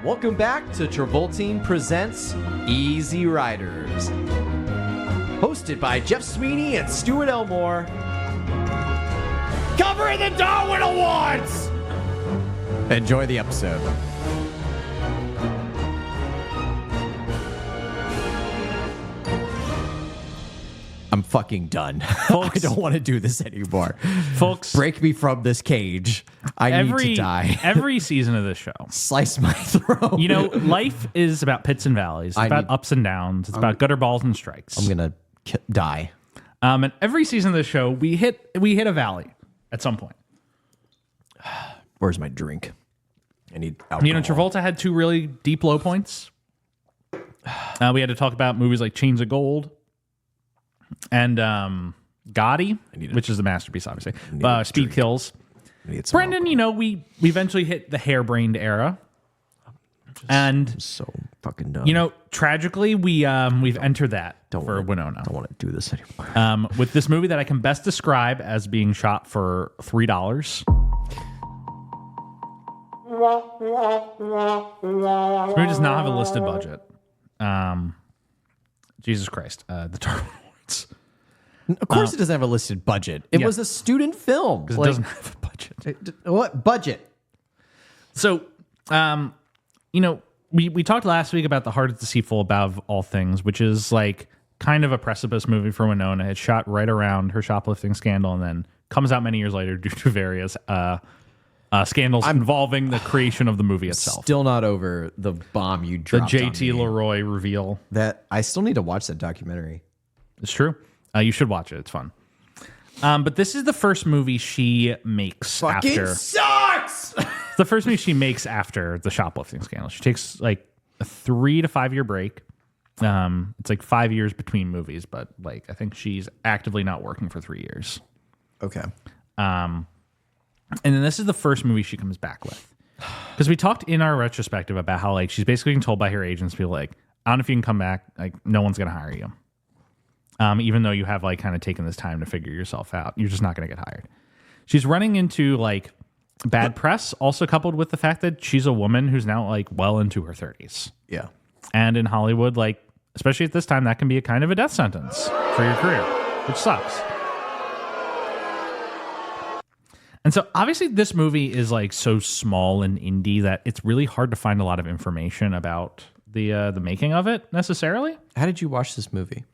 Welcome back to Travoltine Presents Easy Riders. Hosted by Jeff Sweeney and Stuart Elmore. Covering the Darwin Awards! Enjoy the episode. I'm fucking done. Folks, I don't want to do this anymore. Folks, break me from this cage. I need to die. Every season of this show. Slice my throat. You know, life is about pits and valleys. It's about ups and downs. It's about gutter balls and strikes. I'm going to die. And every season of the show, we hit a valley at some point. Where's my drink? I need alcohol. You know, Travolta had two really deep low points. We had to talk about movies like Chains of Gold and Gotti, which is a masterpiece, obviously. Speed Kills. Brendan, you know, we eventually hit the harebrained era. I'm so fucking done. You know, tragically, we've entered that for Winona. I don't want to do this anymore. With this movie that I can best describe as being shot for $3. This movie does not have a listed budget. Jesus Christ. The Darwin Awards. Of course it doesn't have a listed budget. It was a student film. Because it doesn't have a budget. What budget? So, you know, we talked last week about The Heart is Deceitful Above All Things, which is like kind of a precipice movie for Winona. It's shot right around her shoplifting scandal and then comes out many years later due to various scandals involving the creation of the movie itself. Still not over the bomb you dropped. The JT Leroy reveal. That I still need to watch that documentary. It's true. You should watch it. It's fun. But this is the first movie she makes Fucking sucks! It's the first movie she makes after the shoplifting scandal. She takes like a 3 to 5 year break. It's like 5 years between movies, but like I think she's actively not working for 3 years. Okay. And then this is the first movie she comes back with. Because we talked in our retrospective about how like she's basically being told by her agents, people like, I don't know if you can come back. Like no one's going to hire you. Even though you have like kind of taken this time to figure yourself out, you're just not going to get hired. She's running into like bad press, also coupled with the fact that she's a woman who's now like well into her 30s. Yeah. And in Hollywood, like, especially at this time, that can be a kind of a death sentence for your career, which sucks. And so obviously this movie is like so small and indie that it's really hard to find a lot of information about the making of it necessarily. How did you watch this movie?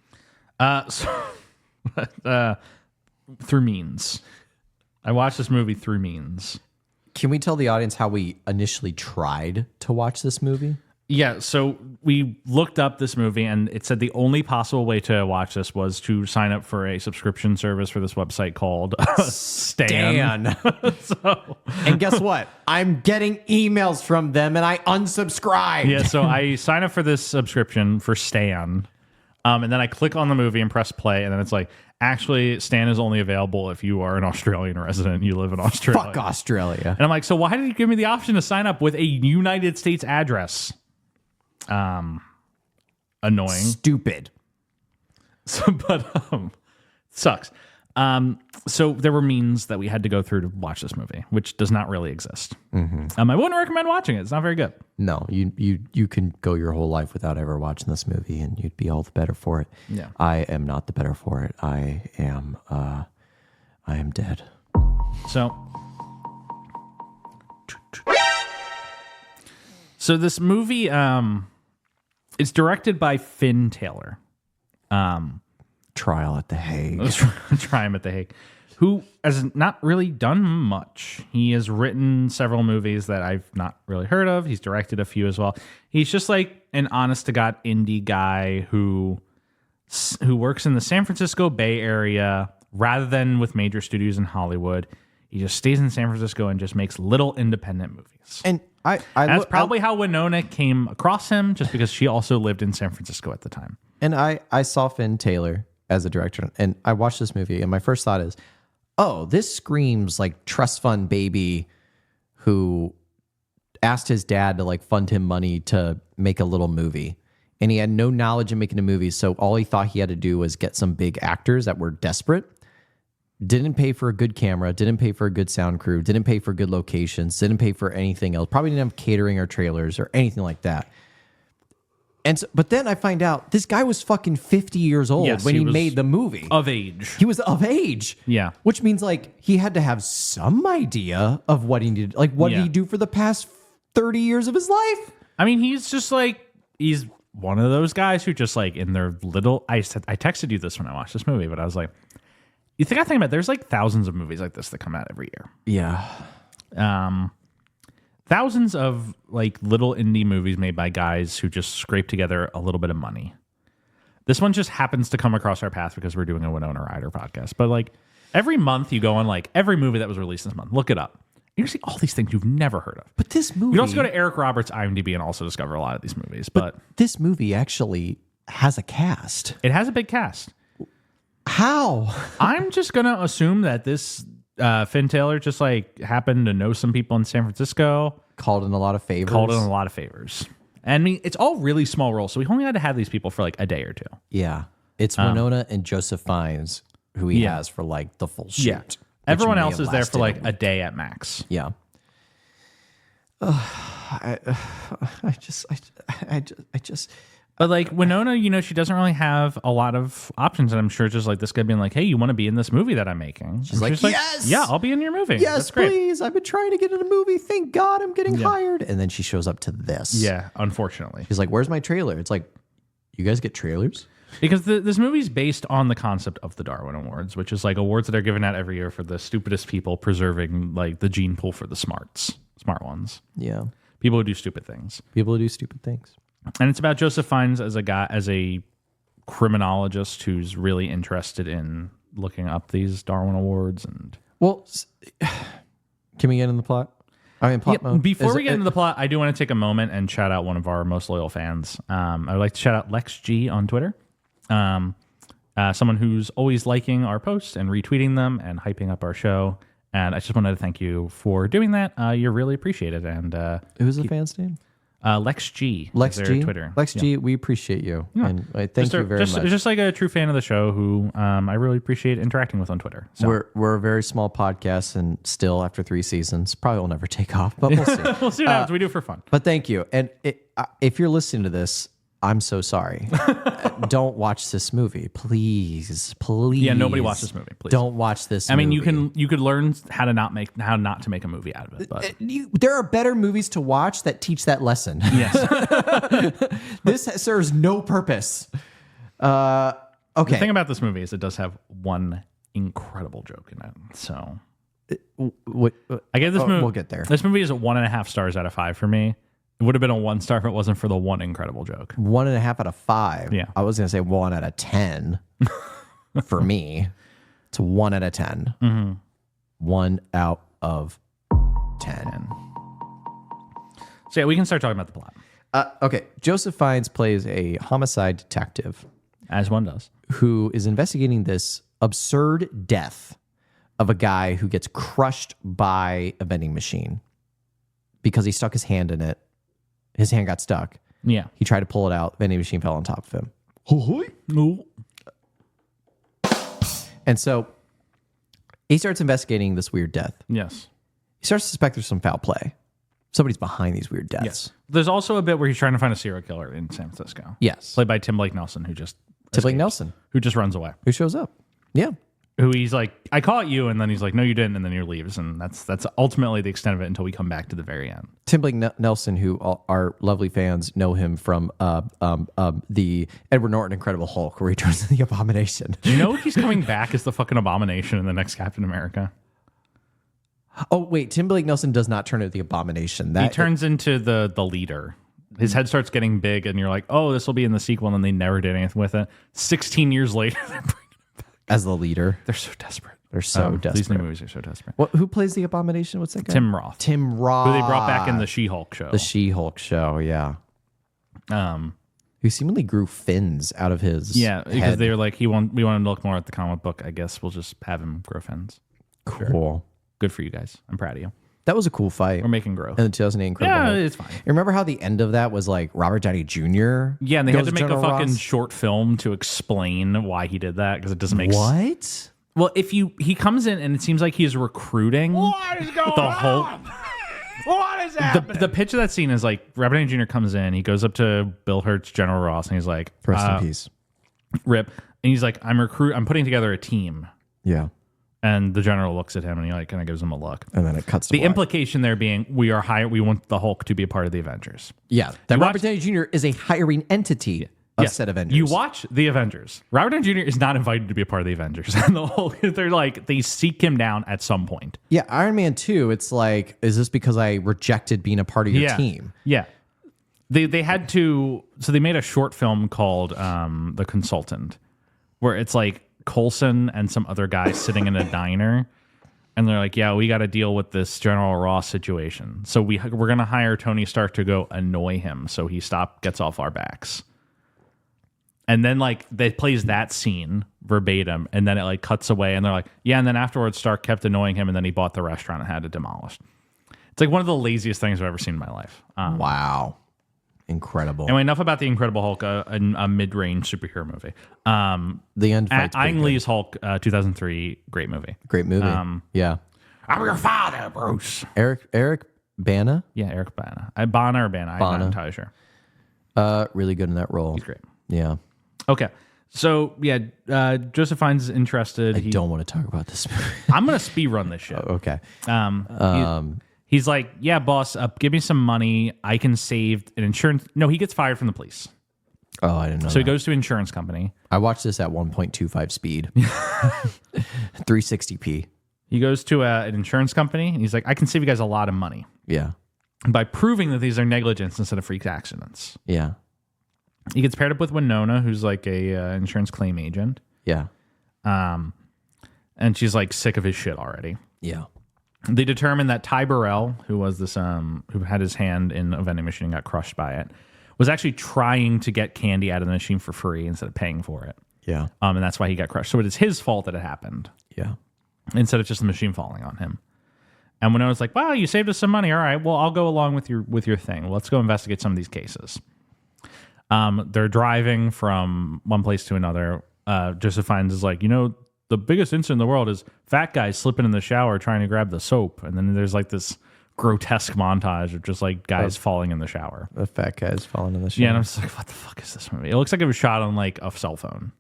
Through means. I watched this movie through means. Can we tell the audience how we initially tried to watch this movie? Yeah, so we looked up this movie and it said the only possible way to watch this was to sign up for a subscription service for this website called Stan. And guess what? I'm getting emails from them and I unsubscribed. Yeah, so I sign up for this subscription for Stan. And then I click on the movie and press play, and then it's like, actually, Stan is only available if you are an Australian resident. You live in Australia. Fuck Australia. And I'm like, so why did you give me the option to sign up with a United States address? Annoying. Stupid. So, but sucks. So there were means that we had to go through to watch this movie, which does not really exist. Mm-hmm. I wouldn't recommend watching it. It's not very good. No, you can go your whole life without ever watching this movie, and you'd be all the better for it. Yeah, I am not the better for it. I am dead. So this movie, it's directed by Finn Taylor. Trial at The Hague. Let's try him at The Hague. Who has not really done much. He has written several movies that I've not really heard of. He's directed a few as well. He's just like an honest-to-God indie guy who works in the San Francisco Bay Area rather than with major studios in Hollywood. He just stays in San Francisco and just makes little independent movies. And that's probably how Winona came across him, just because she also lived in San Francisco at the time. And I saw Finn Taylor as a director, and I watched this movie, and my first thought is, oh, this screams like trust fund baby who asked his dad to like fund him money to make a little movie. And he had no knowledge of making a movie, so all he thought he had to do was get some big actors that were desperate didn't pay for a good camera, didn't pay for a good sound crew, didn't pay for good locations, didn't pay for anything else. Probably didn't have catering or trailers or anything like that. And so, but then I find out this guy was fucking 50 years old when he made the movie. Of age. He was of age. Yeah. Which means like he had to have some idea of what he needed. Like what did he do for the past 30 years of his life? I mean, he's just like, he's one of those guys who just like in their little, I texted you this when I watched this movie, but I was like, I think about there's like thousands of movies like this that come out every year. Yeah. Thousands of like little indie movies made by guys who just scrape together a little bit of money. This one just happens to come across our path because we're doing a Winona Ryder podcast. But like every month you go on like every movie that was released this month, look it up. You see all these things you've never heard of. But this movie... You can also go to Eric Roberts' IMDb and also discover a lot of these movies. But this movie actually has a cast. It has a big cast. How? I'm just going to assume that this Finn Taylor just like happened to know some people in San Francisco. Called in a lot of favors. And I mean, it's all really small roles. So we only had to have these people for like a day or two. Yeah. It's Winona and Joseph Fiennes who he has for like the full shoot. Yeah. Everyone else is there for like a day at max. Yeah. I just. But like Winona, you know, she doesn't really have a lot of options, and I'm sure just like this guy being like, "Hey, you want to be in this movie that I'm making?" She's like, "Yes, yeah, I'll be in your movie. Yes, that's great. Please. I've been trying to get in a movie. Thank God I'm getting hired." And then she shows up to this. Yeah, unfortunately, she's like, "Where's my trailer?" It's like, you guys get trailers? Because this movie's based on the concept of the Darwin Awards, which is like awards that are given out every year for the stupidest people preserving like the gene pool for the smart ones. Yeah, people who do stupid things. And it's about Joseph Fiennes as a criminologist who's really interested in looking up these Darwin Awards. And well, can we get in the plot? I mean, plot mode. Before we get into the plot, I do want to take a moment and shout out one of our most loyal fans. I would like to shout out Lex G on Twitter. Someone who's always liking our posts and retweeting them and hyping up our show. And I just wanted to thank you for doing that. You're really appreciated. And who's the fan's name? Lex G. Lex G. Twitter. Lex G. We appreciate you, and I thank you very much. Just like a true fan of the show, who I really appreciate interacting with on Twitter. So. We're a very small podcast, and still after 3 seasons, probably will never take off, but we'll see. We'll see what happens. We do it for fun. But thank you, and if you're listening to this, I'm so sorry. Don't watch this movie, please. Yeah, nobody watch this movie. Please don't watch this. I mean, you could learn how not to make a movie out of it. But there are better movies to watch that teach that lesson. Yes, this serves no purpose. Okay. The thing about this movie is it does have one incredible joke in it. So I give this movie. We'll get there. This movie is 1.5 stars out of 5 for me. It would have been a 1 star if it wasn't for the one incredible joke. 1.5 out of 5. Yeah. I was going to say 1 out of 10 for me. It's 1 out of 10. Mm-hmm. 1 out of 10. So yeah, we can start talking about the plot. Okay. Joseph Fiennes plays a homicide detective. As one does. Who is investigating this absurd death of a guy who gets crushed by a vending machine because he stuck his hand in it. His hand got stuck. Yeah. He tried to pull it out. Vending machine fell on top of him. No. And so he starts investigating this weird death. Yes. He starts to suspect there's some foul play. Somebody's behind these weird deaths. Yes. There's also a bit where he's trying to find a serial killer in San Francisco. Yes. Played by Tim Blake Nelson, who just runs away. Who shows up. Yeah. Who he's like, I caught you, and then he's like, no, you didn't, and then he leaves, and that's ultimately the extent of it until we come back to the very end. Tim Blake Nelson, who our lovely fans know him from the Edward Norton Incredible Hulk, where he turns into the Abomination. Do you know he's coming back as the fucking Abomination in the next Captain America? Oh wait, Tim Blake Nelson does not turn into the Abomination. He turns into the leader. His head starts getting big, and you're like, oh, this will be in the sequel, and then they never did anything with it. 16 years later, they're bringing it back as the leader. They're so desperate. These new movies are so desperate. Who plays the Abomination? What's that guy? Tim Roth. Who they brought back in the She-Hulk show. The She-Hulk show, yeah. Who seemingly grew fins out of his because head. they were like, we want him to look more at the comic book. I guess we'll just have him grow fins. Cool. Sure. Good for you guys. I'm proud of you. That was a cool fight. We're making growth. In the 2008 Incredible Hulk. Yeah, it's fine. You remember how the end of that was like Robert Downey Jr.? Yeah, and they had to make General a fucking Ross? short film to explain why he did that because it doesn't make sense. What? Well, he comes in and it seems like he's recruiting What is going the whole. on? What is happening? The pitch of that scene is like Robert Downey Jr. comes in, he goes up to Bill Hurt's General Ross, and he's like, Rest in peace. "Rip," and he's like, "I'm putting together a team." Yeah. And the general looks at him and he like kind of gives him a look. And then it cuts to the black. implication there being we want the Hulk to be a part of the Avengers. Yeah. That Robert Downey Jr. is a hiring entity of said Avengers. You watch the Avengers. Robert Downey Jr. is not invited to be a part of the Avengers. And the Hulk, they seek him down at some point. Yeah, Iron Man 2, it's like, is this because I rejected being a part of your team? Yeah. They had to, so they made a short film called The Consultant, where it's like Coulson and some other guy sitting in a diner. And they're like, yeah, we got to deal with this General Ross situation. So we're going to hire Tony Stark to go annoy him so he gets off our backs. And then like they plays that scene verbatim, and then it like cuts away, and they're like, yeah, and then afterwards Stark kept annoying him, and then he bought the restaurant and had it demolished. It's like one of the laziest things I've ever seen in my life. Wow. Incredible. Anyway, enough about the Incredible Hulk, a mid-range superhero movie. The end fight's Ang Lee's Hulk, 2003, great movie. Great movie. Yeah. I'm your father, Bruce. Eric Bana? Yeah, Eric Bana. Bana or Bana? I'm not entirely sure. Really good in that role. He's great. Yeah. Okay. So, yeah, Joseph Fiennes is interested. I don't want to talk about this movie. I'm going to speed run this shit. Okay. He's like, yeah, boss, give me some money. I can save an insurance. No, he gets fired from the police. Oh, I didn't know. So he goes to an insurance company. I watched this at 1.25 speed. 360p. He goes to an insurance company, and he's like, I can save you guys a lot of money Yeah. by proving that these are negligence instead of freak accidents. Yeah. He gets paired up with Winona, who's like a insurance claim agent. Yeah. And she's like sick of his shit already. Yeah. They determined that Ty Burrell, who was this who had his hand in a vending machine and got crushed by it, was actually trying to get candy out of the machine for free instead of paying for it. Yeah. And that's why he got crushed. So it is his fault that it happened. Yeah. Instead of just the machine falling on him. And Winona's like, wow, you saved us some money. All right, well, I'll go along with your thing. Let's go investigate some of these cases. They're driving from one place to another. Joseph Fiennes is like, the biggest incident in the world is fat guys slipping in the shower trying to grab the soap. And then there's like this grotesque montage of just like guys falling in the shower. The fat guy's falling in the shower. Yeah, and I'm just like, what the fuck is this movie? It looks like it was shot on like a cell phone.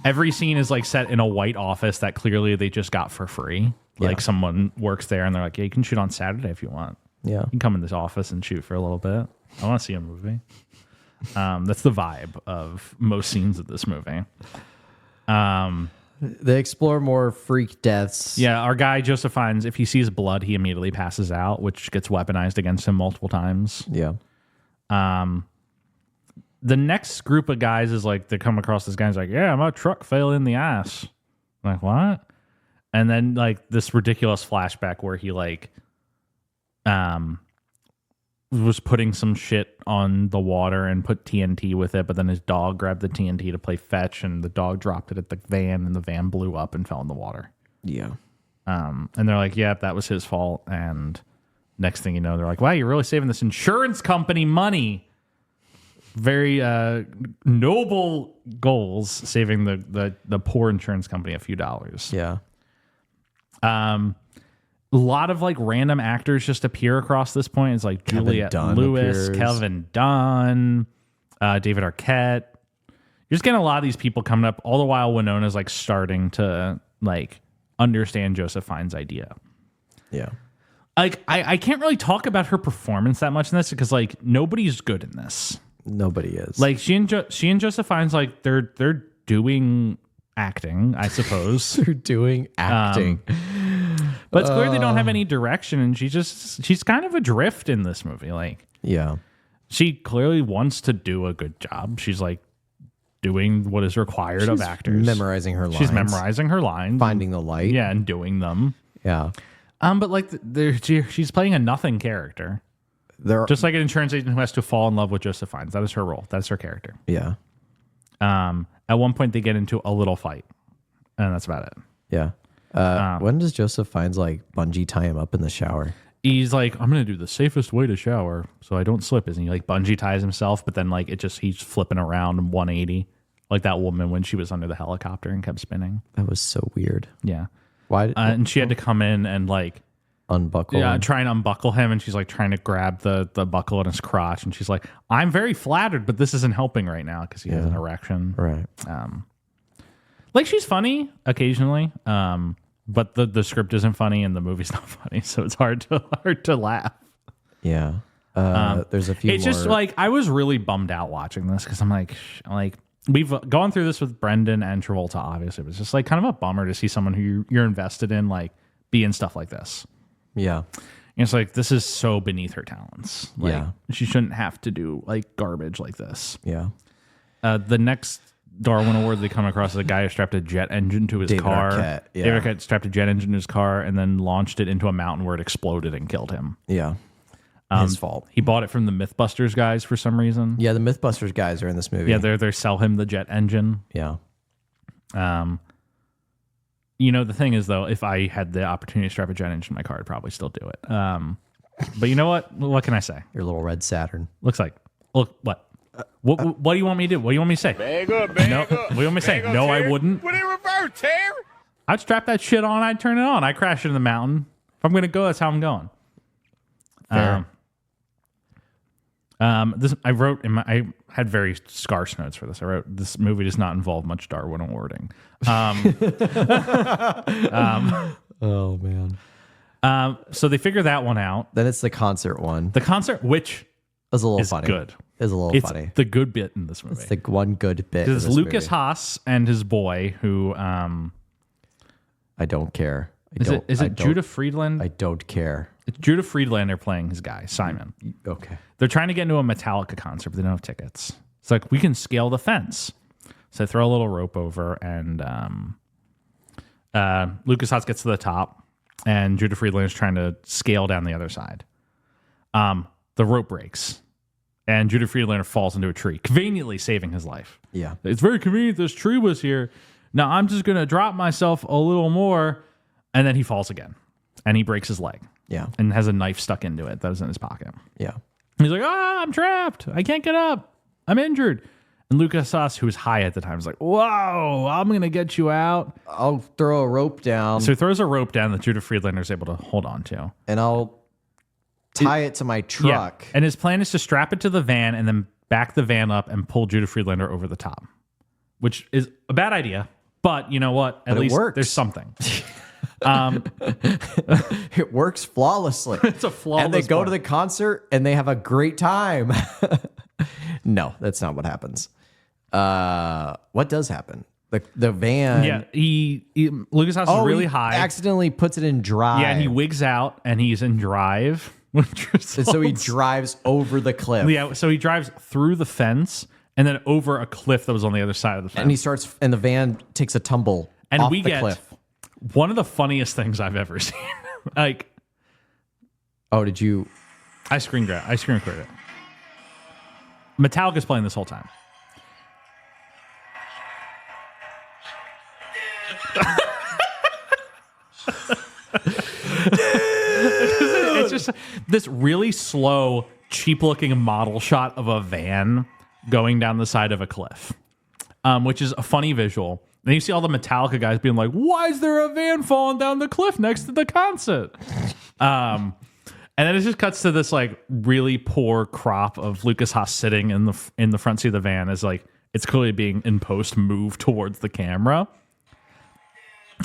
Every scene is like set in a white office that clearly they just got for free. Like someone works there and they're like, yeah, you can shoot on Saturday if you want. Yeah. You can come in this office and shoot for a little bit. I want to see a movie. That's the vibe of most scenes of this movie. They explore more freak deaths. Yeah, our guy Joseph Fiennes, if he sees blood, he immediately passes out, which gets weaponized against him multiple times. Yeah. The next group of guys is like, they come across this guy's like, yeah, my truck fell in the ice. I'm like, what? And then like this ridiculous flashback where he like was putting some shit on the water and put TNT with it, but then his dog grabbed the TNT to play fetch, and the dog dropped it at the van, and the van blew up and fell in the water. Yeah. And they're like, yeah, that was his fault. And next thing you know, they're like, wow, you're really saving this insurance company money. Very noble goals, saving the poor insurance company a few dollars. Yeah. A lot of like random actors just appear across this point. It's like Juliette Dunn Lewis, appears. Kevin Dunn, David Arquette. You're just getting a lot of these people coming up, all the while Winona's like starting to like understand Joseph Fiennes' idea. Yeah. Like I can't really talk about her performance that much in this because like nobody's good in this. Nobody is. Like she and Joseph Fiennes, like they're doing acting, I suppose. They're doing acting. But it's clear they don't have any direction, and she's kind of adrift in this movie. Like, yeah. she clearly wants to do a good job. She's like doing what is required of actors. Memorizing her lines. She's memorizing her lines. Finding the light. Yeah, and doing them. Yeah. But like she's playing a nothing character. Just like an insurance agent who has to fall in love with Joseph Fiennes. That is her role. That's her character. Yeah. At one point, they get into a little fight, and that's about it. Yeah. When does Joseph Fiennes like bungee tie him up in the shower? He's like, I'm gonna do the safest way to shower so I don't slip. Isn't he like bungee ties himself? But then like he's flipping around 180 like that woman when she was under the helicopter and kept spinning. That was so weird. Yeah. Why? And she had to come in and like Unbuckle. Yeah, try and unbuckle him, and she's like trying to grab the buckle in his crotch, and she's like, "I'm very flattered, but this isn't helping right now because he has an erection." Right. Like she's funny occasionally, but the script isn't funny and the movie's not funny, so it's hard to laugh. Yeah. There's a few. It's just like I was really bummed out watching this because I'm like we've gone through this with Brendan and Travolta. Obviously, it was just like kind of a bummer to see someone who you're invested in like be in stuff like this. Yeah. And it's like, this is so beneath her talents. Like, Yeah. she shouldn't have to do like garbage like this. Yeah. The next Darwin Award they come across is a guy who strapped a jet engine to his David car. Arquette, yeah. David Arquette strapped a jet engine to his car and then launched it into a mountain where it exploded and killed him. Yeah. His fault. He bought it from the Mythbusters guys for some reason. Yeah, the Mythbusters guys are in this movie. Yeah, they sell him the jet engine. Yeah. You know, the thing is, though, if I had the opportunity to strap a jet engine to my car, I'd probably still do it. But you know what? What can I say? Your little red Saturn. Look, what? What do you want me to do? What do you want me to say? Bag up, No, what do you want me to say? No, I wouldn't. Put it in reverse, Terry. I'd strap that shit on. I'd turn it on. I'd crash into the mountain. If I'm going to go, that's how I'm going. Fair. This I wrote in I had very scarce notes for this. I wrote, this movie does not involve much Darwin awarding. Oh, man. So they figure that one out. Then it's the concert one. The concert, which It's a little is funny. good. It's a little It's funny. the good bit in this movie. It's the one good bit. Because of this Lucas movie. Haas and his boy, who I don't care. is it Judah Friedland? I don't care. It's Judah Friedland. They're playing his guy Simon. Okay. They're trying to get into a Metallica concert, but they don't have tickets. It's like, we can scale the fence. So they throw a little rope over, and Lucas Haas gets to the top, and Judah Friedland is trying to scale down the other side. The rope breaks, and Judah Friedlander falls into a tree, conveniently saving his life. Yeah. It's very convenient this tree was here. Now I'm just going to drop myself a little more, and then he falls again, and he breaks his leg. Yeah. And has a knife stuck into it that was in his pocket. Yeah. He's like, I'm trapped. I can't get up. I'm injured. And Lucas Haas, who was high at the time, was like, whoa, I'm going to get you out. I'll throw a rope down So he throws a rope down that Judah Friedlander is able to hold on to. and I'll tie it to my truck. And his plan is to strap it to the van and then back the van up and pull Judah Friedlander over the top, which is a bad idea. But you know what? At it least works. there's something. It works flawlessly. It's a flawless And they go plan. to the concert and they have a great time. No, that's not what happens. What does happen? The van. Yeah, he Lucas Haas is really he high. accidentally puts it in drive. Yeah, and he wigs out and he's in drive. And so he drives over the cliff. Yeah, so he drives through the fence and then over a cliff that was on the other side of the fence. And the van takes a tumble And off we the get cliff. one of the funniest things I've ever seen. Like, Oh, did you? I screen recorded it. Metallica's playing this whole time. It's just this really slow, cheap-looking model shot of a van going down the side of a cliff, which is a funny visual. And you see all the Metallica guys being like, "Why is there a van falling down the cliff next to the concert?" And then it just cuts to this like really poor crop of Lucas Haas sitting in the front seat of the van as like it's clearly being in post moved towards the camera.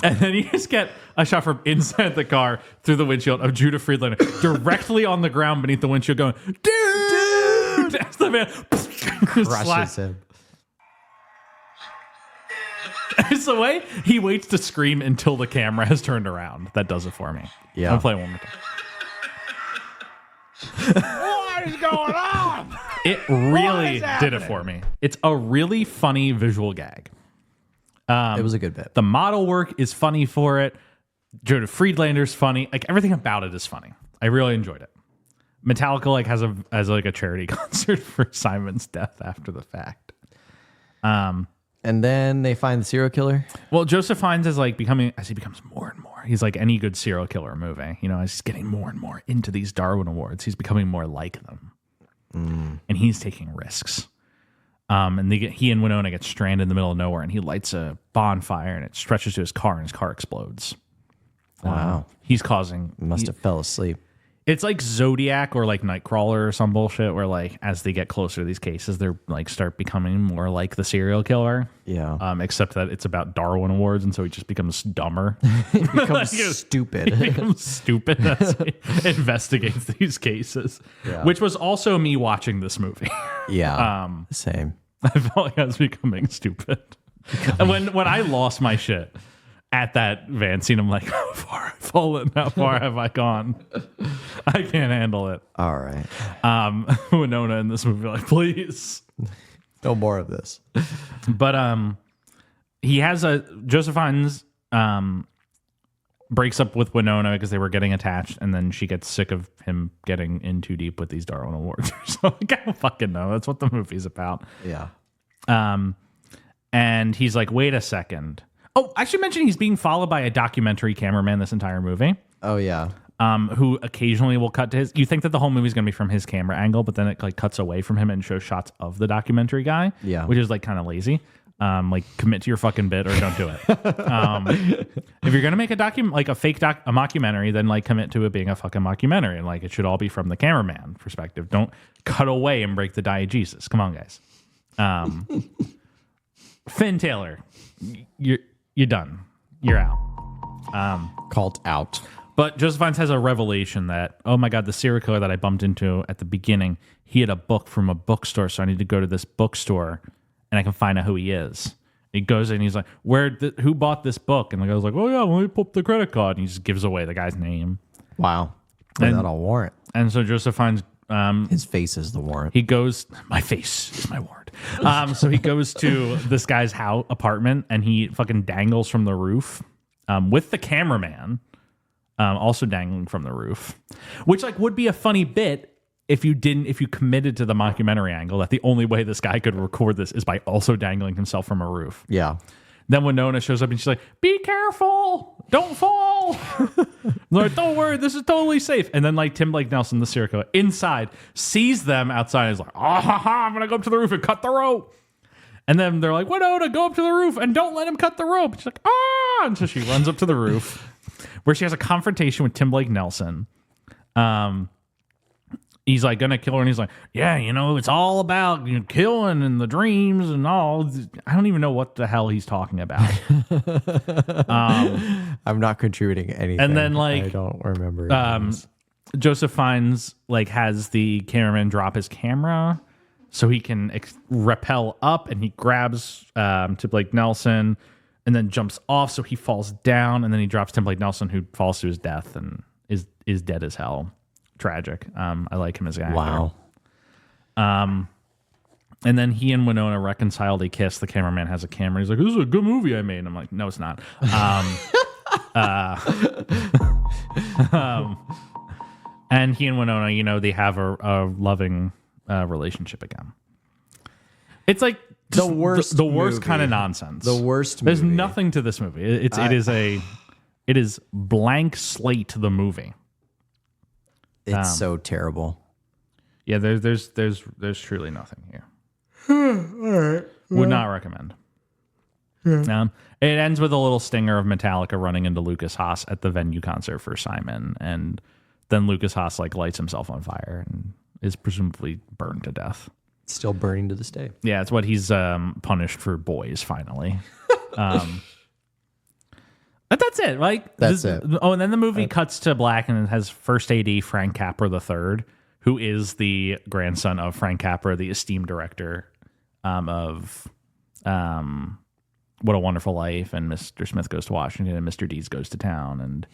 And then you just get a shot from inside the car through the windshield of Judah Friedlander directly on the ground beneath the windshield going, dude! As the van Crushes him. It's the way he waits to scream until the camera has turned around. That does it for me. Yeah. I'll play it one more time. What is going on? It really is did it happening? for me. It's a really funny visual gag. It was a good bit. The model work is funny for it. Judah Friedlander's funny. Like everything about it is funny. I really enjoyed it. Metallica like has a charity concert for Simon's death after the fact. And then they find the serial killer. Well, Joseph Fiennes is like as he becomes more and more. He's like any good serial killer movie. You know, as he's getting more and more into these Darwin Awards, he's becoming more like them. And he's taking risks. And he and Winona get stranded in the middle of nowhere, and he lights a bonfire, and it stretches to his car, and his car explodes. Wow. He's causing... Must have fell asleep. It's like Zodiac or like Nightcrawler or some bullshit where like as they get closer to these cases, they're like start becoming more like the serial killer. Yeah. Except that it's about Darwin Awards, and so he just becomes dumber. He becomes stupid. He becomes stupid as he investigates these cases. Yeah. Which was also me watching this movie. Yeah. Same. I felt like I was becoming stupid. And when I lost my shit at that van scene, I'm like, how far have I fallen? How far have I gone? I can't handle it. All right. Winona in this movie, like, please. No more of this. But he has Joseph Fiennes breaks up with Winona because they were getting attached, and then she gets sick of him getting in too deep with these Darwin Awards. So like, I don't fucking know. That's what the movie's about. Yeah. And he's like, wait a second. Oh, I should mention he's being followed by a documentary cameraman this entire movie. Oh, yeah. Who occasionally will cut to his... You think that the whole movie's going to be from his camera angle, but then it like cuts away from him and shows shots of the documentary guy. Yeah. Which is like kind of lazy. Like commit to your fucking bit or don't do it. If you're going to make a mockumentary, then like commit to it being a fucking mockumentary. And like it should all be from the cameraman perspective. Don't cut away and break the diegesis. Come on, guys. Finn Taylor, you're done. You're out. Called out. But Joseph Fiennes has a revelation that, oh my God, the serial killer that I bumped into at the beginning, he had a book from a bookstore, so I need to go to this bookstore and I can find out who he is. He goes in and he's like, who bought this book? And the guy's like, oh yeah, let me pull up the credit card. And he just gives away the guy's name. Wow. Without a warrant. And so Joseph Fiennes... his face is the warrant. He goes, my face is my warrant. So he goes to this guy's apartment and he fucking dangles from the roof with the cameraman also dangling from the roof, which like would be a funny bit if you committed to the mockumentary angle that the only way this guy could record this is by also dangling himself from a roof. Yeah. Then Winona shows up and she's like, be careful, don't fall. Like, don't worry, this is totally safe. And then like Tim Blake Nelson, the serial killer, inside, sees them outside and is like, I'm going to go up to the roof and cut the rope. And then they're like, Winona, go up to the roof and don't let him cut the rope. And she's like, ah. And so she runs up to the roof where she has a confrontation with Tim Blake Nelson. He's like gonna kill her, and he's like, yeah, it's all about killing and the dreams and all. I don't even know what the hell he's talking about. I'm not contributing anything. And then like I don't remember. Joseph Fiennes like has the cameraman drop his camera so he can rappel up, and he grabs Tim Blake Nelson and then jumps off, so he falls down, and then he drops Tim Blake Nelson, who falls to his death and is dead as hell. Tragic. I like him as an actor. Wow. And then he and Winona reconcile. They kiss. The cameraman has a camera. He's like, "This is a good movie I made." And I'm like, "No, it's not." And he and Winona, they have a loving relationship again. It's like The worst kind of nonsense. The worst movie. There's nothing to this movie. It is blank slate to the movie. It's so terrible. Yeah, there's truly nothing here. All right. Would not recommend. It ends with a little stinger of Metallica running into Lucas Haas at the venue concert for Simon, and then Lucas Haas like lights himself on fire and is presumably burned to death. It's still burning to this day. Yeah, it's what he's punished for boys finally. But that's it. Like that's it. Oh, and then the movie cuts to black, and it has first AD Frank Capra III, who is the grandson of Frank Capra, the esteemed director of What a Wonderful Life and Mr. Smith Goes to Washington and Mr. Deeds Goes to Town and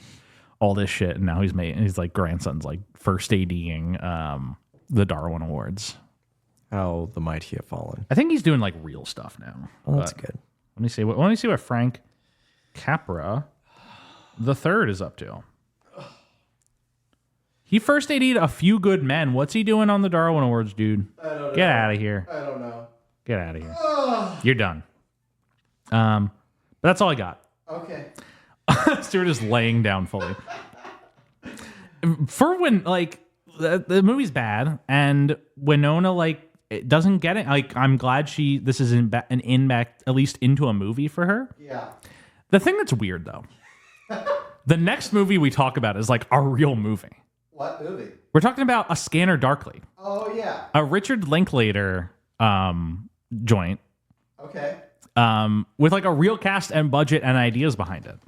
all this shit. And now he's like grandson's like first ADing the Darwin Awards. How the mighty have fallen. I think he's doing like real stuff now. Well, that's good. Let me see what Frank Capra III is up to. He first AD'd A Few Good Men. What's he doing on the Darwin Awards, dude? I don't know. Get out of here. I don't know. Get out of here. You're done. But that's all I got. Okay. Stuart is laying down fully. For when like the movie's bad and Winona like it doesn't get it. Like, I'm glad this is an in back at least into a movie for her. Yeah. The thing that's weird though, the next movie we talk about is like a real movie. What movie? We're talking about A Scanner Darkly, Oh yeah. a Richard Linklater joint, Okay. with like a real cast and budget and ideas behind it.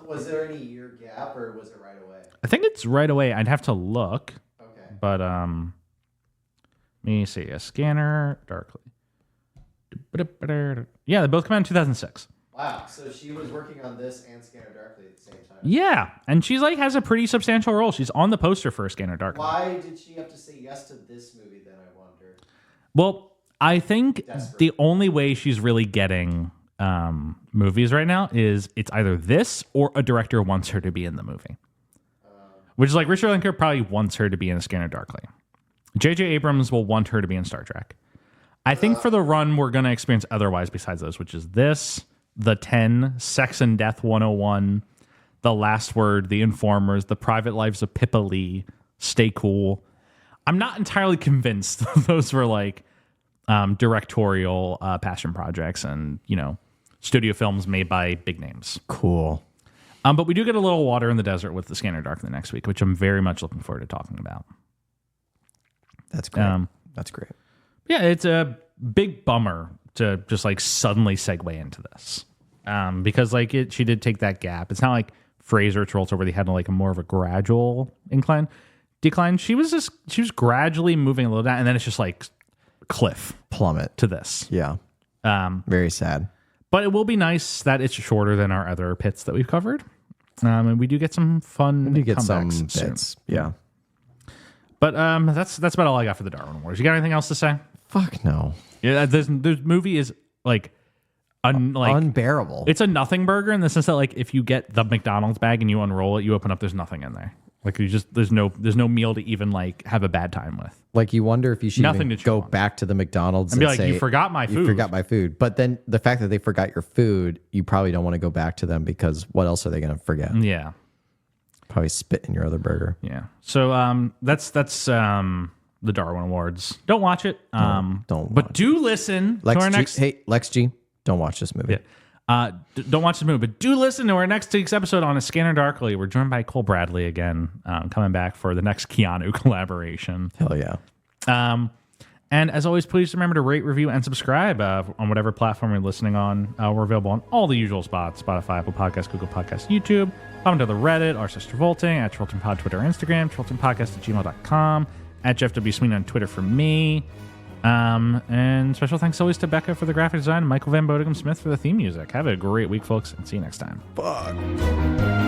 Was there any year gap or was it right away? I think it's right away. I'd have to look, Okay. but let me see. A Scanner Darkly. Yeah, they both come out in 2006. Wow. So she was working on this and Scanner Darkly at the same time. Yeah, and she's like has a pretty substantial role. She's on the poster for A Scanner Darkly. Why did she have to say yes to this movie then, I wonder? Well, I think Desperate. the only way she's really getting movies right now is it's either this or a director wants her to be in the movie. Which is like Richard Linklater probably wants her to be in A Scanner Darkly. J.J. Abrams will want her to be in Star Trek. I think for the run we're going to experience otherwise besides those, which is this, The 10, Sex and Death 101, The Last Word, The Informers, The Private Lives of Pippa Lee, Stay Cool. I'm not entirely convinced those were like directorial passion projects and, you know, studio films made by big names. Cool. But we do get a little water in the desert with The Scanner Darkly next week, which I'm very much looking forward to talking about. That's great. That's great. Yeah, it's a big bummer to just like suddenly segue into this. Because like she did take that gap. It's not like Fraser Travolta where they had like a more of a gradual decline. She was gradually moving a little down, and then it's just like Plummet to this. Yeah. Very sad. But it will be nice that it's shorter than our other pits that we've covered. And we do get some fun. You get some comebacks soon. bits. Yeah. But that's about all I got for the Darwin Awards. You got anything else to say? Fuck no. Yeah, this movie is like unbearable. It's a nothing burger in the sense that like if you get the McDonald's bag and you unroll it, you open up, there's nothing in there. Like there's no meal to even like have a bad time with. Like you wonder if you should Nothing even to chew go on. back to the McDonald's And be like, say, you forgot my You food. forgot my food. But then the fact that they forgot your food, you probably don't want to go back to them because what else are they going to forget? Yeah. Probably spit in your other burger. Yeah. So that's the Darwin Awards. Don't watch it. Don't But watch do listen to our next. Hey, Lex G, don't watch this movie. Yeah. Don't watch the movie, but do listen to our next week's episode on A Scanner Darkly. We're joined by Cole Bradley again, coming back for the next Keanu collaboration. Hell yeah. And as always, please remember to rate, review, and subscribe on whatever platform you're listening on. We're available on all the usual spots: Spotify, Apple Podcasts, Google Podcasts, YouTube. Comment to the Reddit, r Travolting, at TravoltingPod, Twitter, Instagram, TravoltingPodcast@gmail.com, at Jeff W. Sweeney on Twitter for me. And special thanks always to Becca for the graphic design and Michael Van Bodegum Smith for the theme music. Have a great week, folks, and see you next time. Fuck.